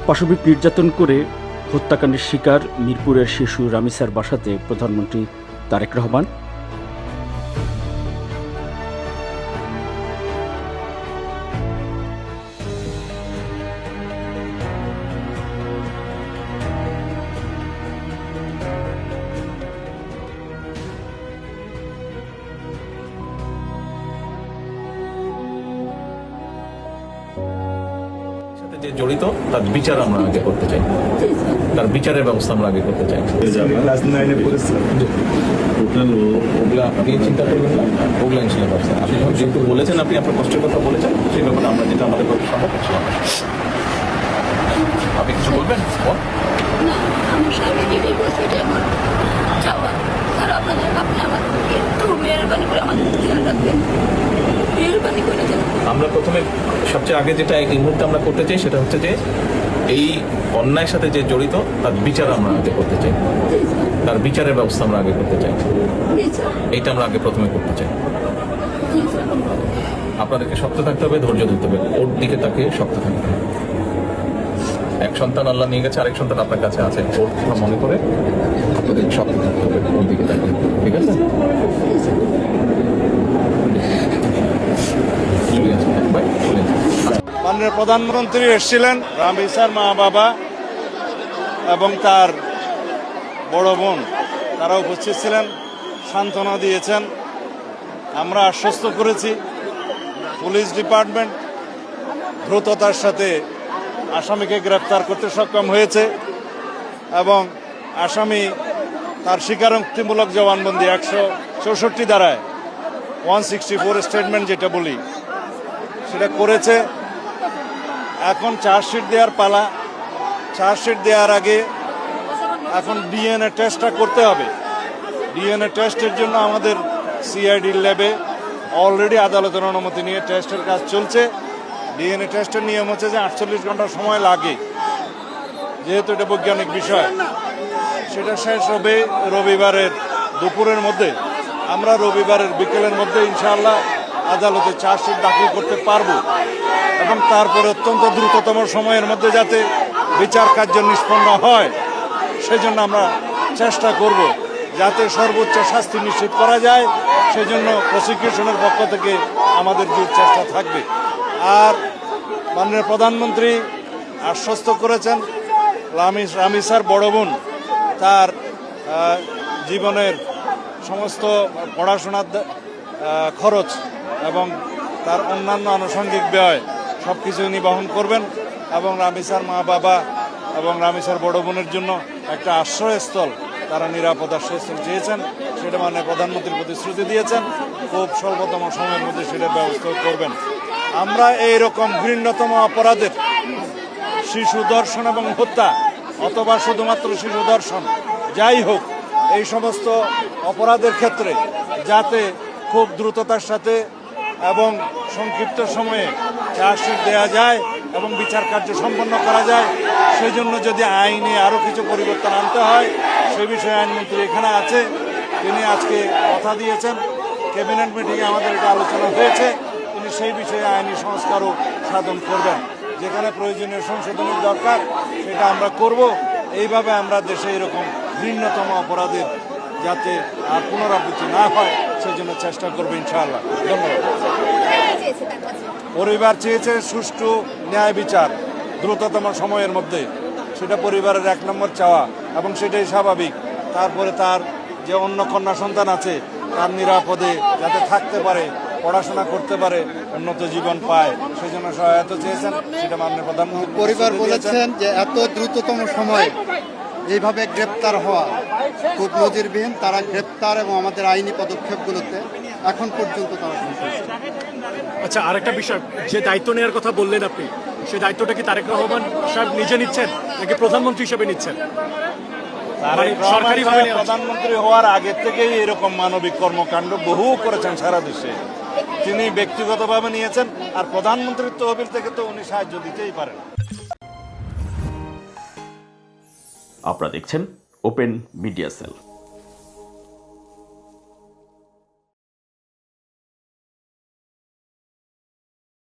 পাশবিক নির্যাতন করে হত্যাকাণ্ডের শিকার মিরপুরের শিশু রামিসার বাসাতে প্রধানমন্ত্রী তারেক রহমান। যে জড়িত তার বিচার আমরা আগে করতে চাই, তার বিচারের ব্যবস্থা আমরা আগে করতে চাই। ওগুলা আপনি চিন্তা করবেন না, ওগুলা ইনশাল্লাহ ব্যবস্থা। আপনি যেহেতু বলেছেন, আপনি আপনার কষ্টের কথা বলেছেন, সেই ব্যাপারে আমরা যেটা আমাদের পক্ষে সম্ভব করছিলাম। আপনি কিছু বলবেন? আমার স্বামী যেটাই বলছে এটা আমার চাওয়া। আর আপনি আমার একটু মেহরবানি করে আমাদের খেয়াল রাখবেন, মেহরবানি করে দেন। আমরা প্রথমে সবচেয়ে আগে যেটা এই মুহূর্তে আমরা করতে চাই সেটা হচ্ছে যে এই অন্যায়ের সাথে যে জড়িত তার বিচার আমরা আগে করতে চাই, তার বিচারের ব্যবস্থা আমরা আগে করতে চাই। এইটা আমরা আগে প্রথমে করতে চাই। আপনাদেরকে শক্ত থাকতে হবে, ধৈর্য ধরতে হবে, ওর দিকে তাকে শক্ত থাকতে হবে। এক সন্তান আল্লাহ নিয়ে গেছে, আরেক সন্তান আপনার কাছে আছে, ওর কথা মনে করে আপনাদের শক্ত থাকতে হবে, ওর দিকে তাকে। ঠিক আছে? মাননীয় প্রধানমন্ত্রী এসেছিলেন, রামিসার মা বাবা এবং তার বড় বোন তারা উপস্থিত ছিলেন, সান্ত্বনা দিয়েছেন। আমরা আশ্বস্ত করেছি পুলিশ ডিপার্টমেন্ট দ্রুততার সাথে আসামিকে গ্রেফতার করতে সক্ষম হয়েছে এবং আসামি তার স্বীকারোক্তিমূলক জবানবন্দি 164 ধারায় 164 স্টেটমেন্ট যেটা বলি সেটা করেছে। এখন চার্জশিট দেওয়ার পালা। চার্জশিট দেওয়ার আগে এখন ডিএনএ টেস্টটা করতে হবে। ডিএনএ টেস্টের জন্য আমাদের সিআইডি ল্যাবে অলরেডি আদালতের অনুমতি নিয়ে টেস্টের কাজ চলছে। ডিএনএ টেস্টের নিয়ম হচ্ছে যে 48 ঘন্টা সময় লাগে, যেহেতু এটা বৈজ্ঞানিক বিষয়। সেটা শেষ হবে রবিবারের দুপুরের মধ্যে। আমরা রবিবারের বিকেলের মধ্যে ইনশাআল্লাহ আদালতে চার্জশিট দাখিল করতে পারবো এবং তারপরে অত্যন্ত দ্রুততম সময়ের মধ্যে যাতে বিচার কার্য নিষ্পন্ন হয় সেজন্য আমরা চেষ্টা করব, যাতে সর্বোচ্চ শাস্তি নিশ্চিত করা যায়। সেজন্য প্রসিকিউশনের পক্ষ থেকে আমাদের জোর চেষ্টা থাকবে। আর মাননীয় প্রধানমন্ত্রী আশ্বস্ত করেছেন রামিসার বড় বোন তার জীবনের সমস্ত পড়াশোনার খরচ এবং তার অন্যান্য আনুষঙ্গিক ব্যয় সব কিছু উনি বহন করবেন এবং রামিসার মা বাবা এবং রামিসার বড় বোনের জন্য একটা আশ্রয়স্থল, তারা নিরাপদ আশ্রয়স্থল চেয়েছেন, সেটা মাননীয় প্রধানমন্ত্রী প্রতিশ্রুতি দিয়েছেন খুব স্বল্পতম সময়ের মধ্যে সেটার ব্যবস্থা করবেন। আমরা এইরকম ঘৃণ্যতম অপরাধের শিশু ধর্ষণ এবং হত্যা অথবা শুধুমাত্র শিশু ধর্ষণ যাই হোক, এই সমস্ত অপরাধের ক্ষেত্রে যাতে খুব দ্রুততার সাথে এবং সংক্ষিপ্ত সময়ে চার্জশিট দেওয়া যায় এবং বিচার কার্য সম্পন্ন করা যায়, সেই জন্য যদি আইনে আরও কিছু পরিবর্তন আনতে হয় সে বিষয়ে আইনমন্ত্রী এখানে আছে, তিনি আজকে কথা দিয়েছেন। ক্যাবিনেট মিটিংয়ে আমাদের এটা আলোচনা হয়েছে, তিনি সেই বিষয়ে আইনি সংস্কারও সাধন করবেন। যেখানে প্রয়োজনীয় সংশোধনের দরকার সেটা আমরা করব। এইভাবে আমরা দেশে এরকম ঘৃণ্যতম অপরাধের যাতে আর পুনরাবৃত্তি না হয় সেজন্য চেষ্টা করবো ইনশাআল্লাহ। ধন্যবাদ। পরিবার চেয়েছে সুষ্ঠু ন্যায় বিচার দ্রুততম সময়ের মধ্যে, সেটা পরিবারের 1 নম্বর চাওয়া এবং সেটাই স্বাভাবিক। তারপরে তার যে অন্য কন্যা সন্তান আছে তার নিরাপদে যাতে থাকতে পারে, পড়াশোনা করতে পারে, উন্নত জীবন পায়, সেই জন্য সহায়তা চেয়েছেন। সেটা মাননীয় প্রধানমন্ত্রী পরিবার বলেছেন যে এত দ্রুততম সময়ে এইভাবে গ্রেপ্তার হওয়া খুব নজিরবিহীন। তারা গ্রেপ্তার এবং আমাদের আইনি পদক্ষেপগুলোতে এখন পর্যন্ত তারা সন্তুষ্ট। আচ্ছা, আরেকটা বিষয়, যে দায়িত্ব নেওয়ার কথা বললেন আপনি, সেই দায়িত্বটা কি তারেক রহমান সাহেব নিজে নিচ্ছেন নাকি প্রধানমন্ত্রী হিসেবে নিচ্ছেন? সরকারিভাবে প্রধানমন্ত্রী হওয়ার আগে থেকেই এরকম মানবিক কর্মকাণ্ড বহু করেছেন সারা দেশে, তিনি ব্যক্তিগতভাবে নিয়েছেন। আর প্রধানমন্ত্রীর তহবিল থেকে তো উনি সাহায্য দিতেই পারেন। আপনারা দেখছেন ওপেন মিডিয়া সেল।